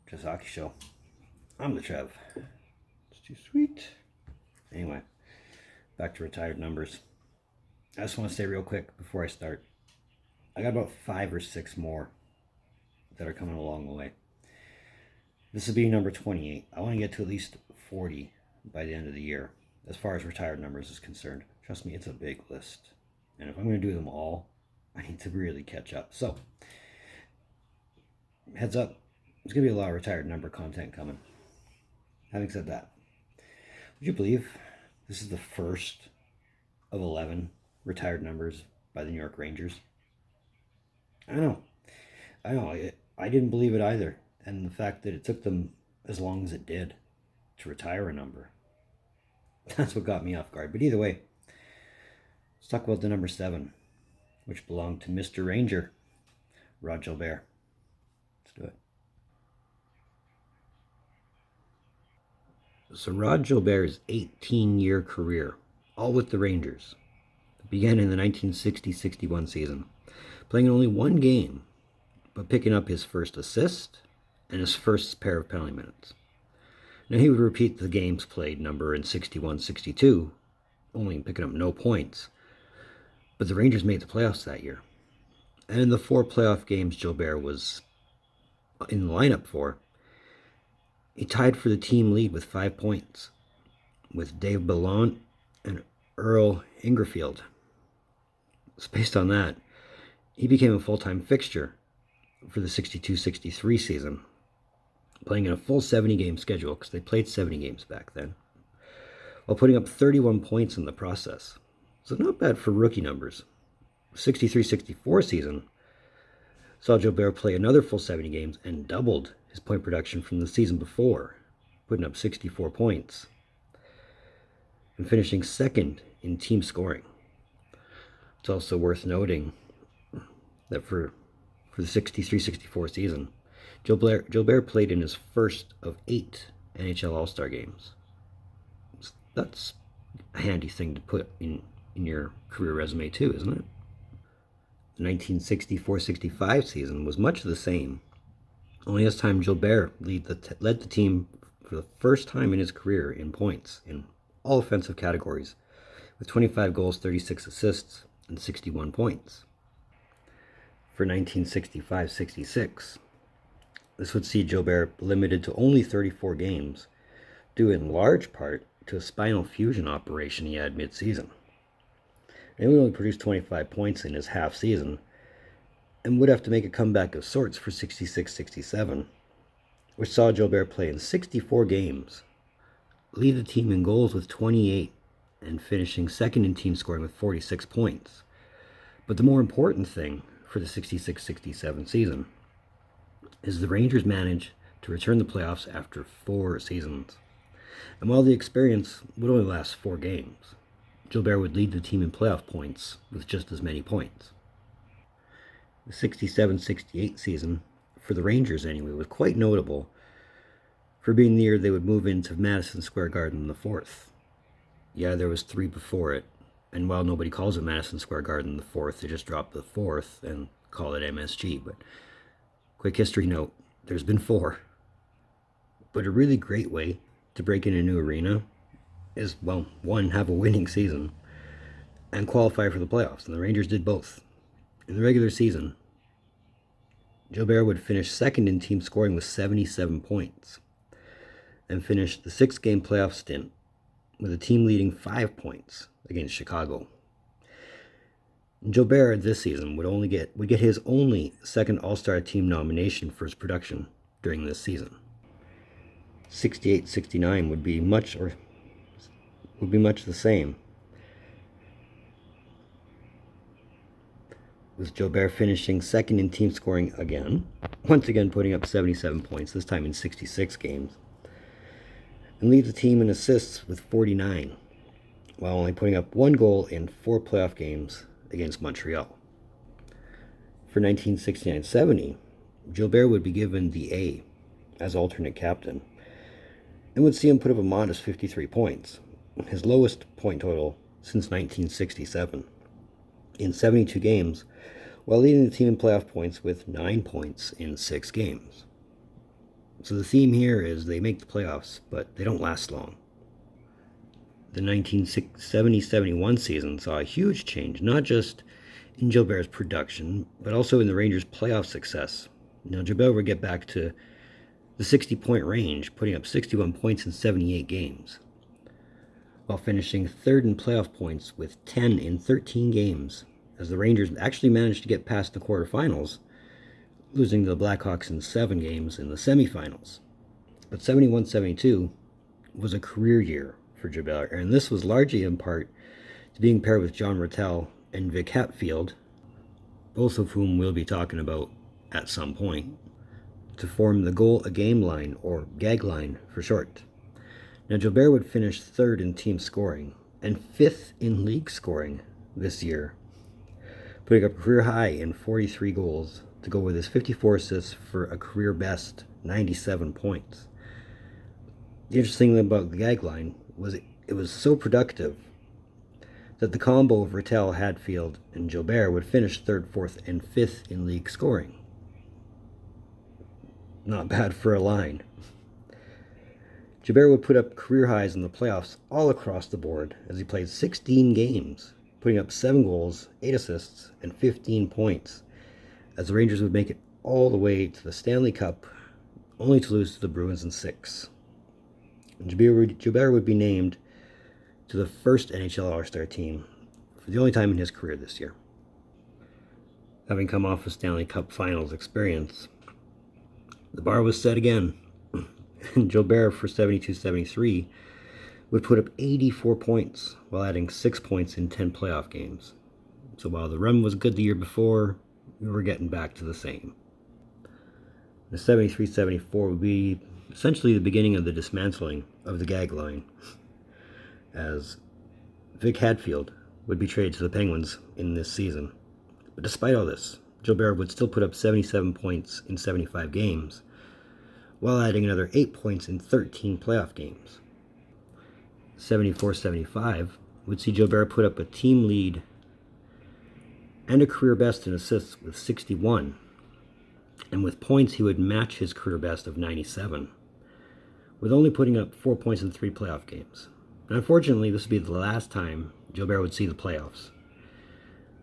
Just Hockey Show. I'm the Trev. It's too sweet. Anyway, back to retired numbers. I just want to say real quick before I start, I got about 5 or 6 more that are coming along the way. This will be number 28. I want to get to at least 40 by the end of the year, as far as retired numbers is concerned. Trust me, it's a big list. And if I'm going to do them all, I need to really catch up. So, heads up, there's going to be a lot of retired number content coming. Having said that, would you believe this is the first of 11 retired numbers by the New York Rangers? I know. I didn't believe it either. And the fact that it took them as long as it did to retire a number, that's what got me off guard. But either way, let's talk about the number 7, which belonged to Mr. Ranger, Rod Gilbert. Let's do it. So Rod Gilbert's 18-year career, all with the Rangers, began in the 1960-61 season, playing in only one game, but picking up his first assist and his first pair of penalty minutes. Now he would repeat the games played number in 61-62, only picking up no points. But the Rangers made the playoffs that year. And in the 4 playoff games Gilbert was in the lineup for, he tied for the team lead with 5 points, with Dave Ballon and Earl Ingerfield. So based on that, he became a full-time fixture for the 62-63 season, playing in a full 70-game schedule, because they played 70 games back then, while putting up 31 points in the process. So not bad for rookie numbers. 63-64 season saw Gilbert play another full 70 games and doubled his point production from the season before, putting up 64 points and finishing second in team scoring. It's also worth noting that for the 63-64 season, Gilbert played in his first of 8 NHL All-Star games. That's a handy thing to put in your career resume too, isn't it? The 1964-65 season was much the same. Only this time Gilbert led the team for the first time in his career in points in all offensive categories, with 25 goals, 36 assists, and 61 points. For 1965-66, this would see Gilbert limited to only 34 games, due in large part to a spinal fusion operation he had mid-season. He would only produce 25 points in his half season, and would have to make a comeback of sorts for 66-67, which saw Gilbert play in 64 games, lead the team in goals with 28, and finishing second in team scoring with 46 points. But the more important thing for the 66-67 season is the Rangers managed to return the playoffs after 4 seasons. And while the experience would only last 4 games, Gilbert would lead the team in playoff points with just as many points. The 67-68 season, for the Rangers anyway, was quite notable for being the year they would move into Madison Square Garden the 4th. Yeah, there was 3 before it, and while nobody calls it Madison Square Garden the 4th, they just dropped the 4th and call it MSG. But quick history note, there's been 4. But a really great way to break in a new arena is, well, 1, have a winning season and qualify for the playoffs. And the Rangers did both. In the regular season, Gilbert would finish second in team scoring with 77 points and finished the 6-game playoff stint with the team leading 5 points against Chicago. And Gilbert this season would get his only second All-Star team nomination for his production during this season. 68-69 would be much the same, with Gilbert finishing second in team scoring again, once again putting up 77 points, this time in 66 games, and leads the team in assists with 49, while only putting up 1 goal in 4 playoff games against Montreal. For 1969-70, Gilbert would be given the A as alternate captain, and would see him put up a modest 53 points, his lowest point total since 1967, in 72 games, while leading the team in playoff points with 9 points in 6 games. So the theme here is they make the playoffs, but they don't last long. The 1970-71 season saw a huge change, not just in Gilbert's production, but also in the Rangers' playoff success. Now, Gilbert would get back to the 60-point range, putting up 61 points in 78 games, while finishing third in playoff points with 10 in 13 games, as the Rangers actually managed to get past the quarterfinals, losing to the Blackhawks in 7 games in the semifinals. But 71-72 was a career year for Gilbert, and this was largely in part to being paired with John Ratelle and Vic Hatfield, both of whom we'll be talking about at some point, to form the goal a game line, or GAG line for short. Now, Gilbert would finish third in team scoring and fifth in league scoring this year, putting up a career high in 43 goals to go with his 54 assists for a career best 97 points. The interesting thing about the GAG line was it was so productive that the combo of Ratelle, Hatfield, and Gilbert would finish third, fourth, and fifth in league scoring. Not bad for a line. Gilbert would put up career highs in the playoffs all across the board as he played 16 games, putting up 7 goals, 8 assists, and 15 points, as the Rangers would make it all the way to the Stanley Cup, only to lose to the Bruins in 6. And Gilbert would be named to the first NHL All-Star team for the only time in his career this year. Having come off a Stanley Cup Finals experience, the bar was set again, and Gilbert for 72-73 would put up 84 points while adding 6 points in 10 playoff games. So while the run was good the year before, we were getting back to the same. The 73-74 would be essentially the beginning of the dismantling of the GAG line, as Vic Hatfield would be traded to the Penguins in this season. But despite all this, Gilbert would still put up 77 points in 75 games, while adding another 8 points in 13 playoff games. 74-75 would see Gilbert put up a team lead and a career best in assists with 61, and with points he would match his career best of 97, with only putting up 4 points in 3 playoff games. And unfortunately, this would be the last time Gilbert would see the playoffs.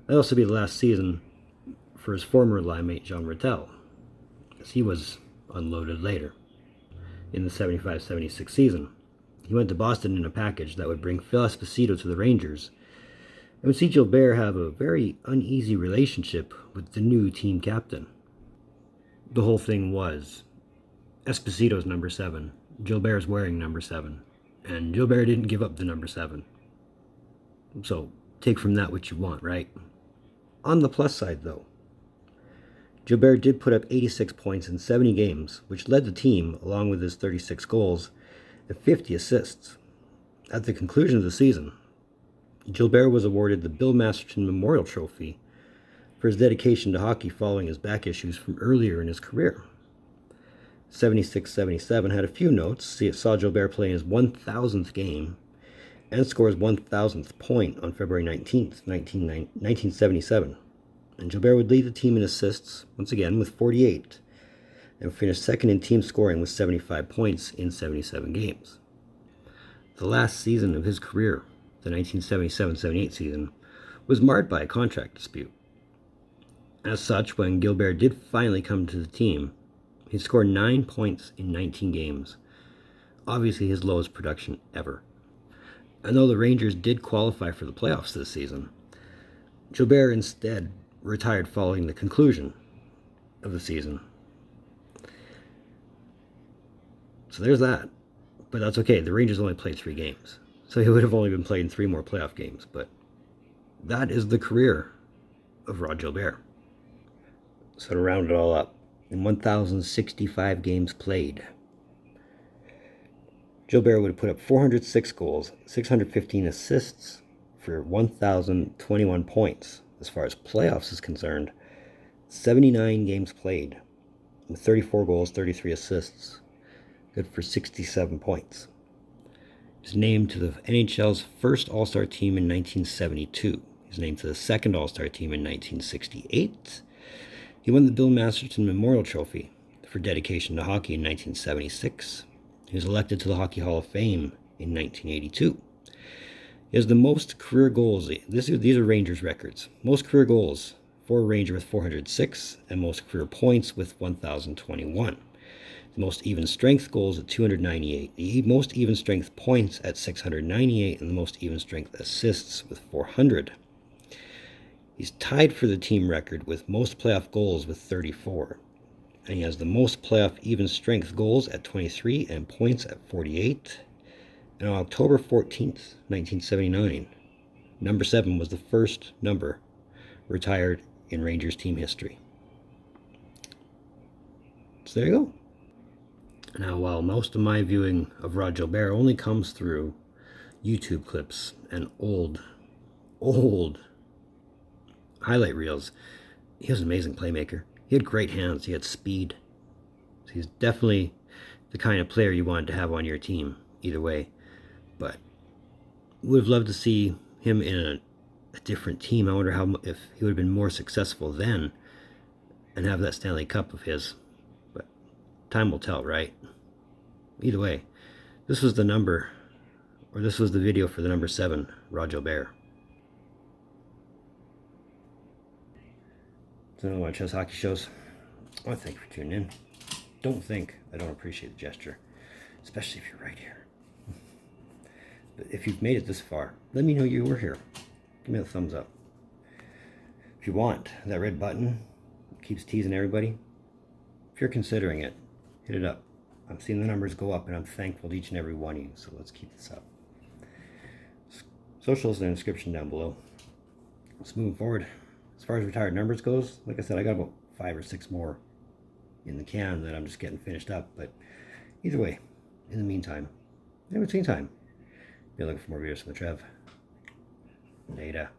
That would also be the last season for his former line mate John Ratelle, as he was unloaded later. In the 75-76 season, he went to Boston in a package that would bring Phil Esposito to the Rangers, and would see Gilbert have a very uneasy relationship with the new team captain. The whole thing was Esposito's number 7, Gilbert's wearing number 7, and Gilbert didn't give up the number 7. So take from that what you want, right? On the plus side, though, Gilbert did put up 86 points in 70 games, which led the team, along with his 36 goals and 50 assists. At the conclusion of the season, Gilbert was awarded the Bill Masterton Memorial Trophy for his dedication to hockey following his back issues from earlier in his career. 76-77 had a few notes. It saw Gilbert play in his 1,000th game and score his 1,000th point on February 19th, 1977. And Gilbert would lead the team in assists, once again, with 48, and finished second in team scoring with 75 points in 77 games. The last season of his career, the 1977-78 season, was marred by a contract dispute. As such, when Gilbert did finally come to the team, he scored 9 points in 19 games, obviously his lowest production ever. And though the Rangers did qualify for the playoffs this season, Gilbert instead retired following the conclusion of the season. So there's that. But that's okay. The Rangers only played 3 games. So he would have only been playing 3 more playoff games. But that is the career of Rod Gilbert. So to round it all up, in 1,065 games played, Gilbert would have put up 406 goals, 615 assists for 1,021 points. As far as playoffs is concerned, 79 games played with 34 goals, 33 assists, good for 67 points. He was named to the NHL's first All-Star team in 1972. He was named to the second All-Star team in 1968. He won the Bill Masterton Memorial Trophy for for dedication to hockey in 1976. He was elected to the Hockey Hall of Fame in 1982. He has the most career goals. These are Rangers records. Most career goals for a Ranger with 406, and most career points with 1,021. The most even strength goals at 298, the most even strength points at 698, and the most even strength assists with 400. He's tied for the team record with most playoff goals with 34. And he has the most playoff even strength goals at 23 and points at 48. And on October 14th, 1979, number 7 was the first number retired in Rangers team history. So there you go. Now, while most of my viewing of Rod Gilbert only comes through YouTube clips and old highlight reels, he was an amazing playmaker. He had great hands. He had speed. So he's definitely the kind of player you wanted to have on your team, either way. But would have loved to see him in a different team. I wonder if he would have been more successful then and have that Stanley Cup of his. But time will tell, right? Either way, this was the number, or this was the video for the number 7, Rod Gilbert. So I watch hockey shows. I want to thank you for tuning in. Don't think I don't appreciate the gesture, especially if you're right here. But if you've made it this far, let me know you were here. Give me a thumbs up. If you want, that red button keeps teasing everybody. If you're considering it, hit it up. I'm seeing the numbers go up, and I'm thankful to each and every one of you, so let's keep this up. Socials in the description down below. Let's move forward. As far as retired numbers goes, like I said, I got about 5 or 6 more in the can that I'm just getting finished up. But either way, in the meantime, in between time, be looking for more videos from the Trev. Later.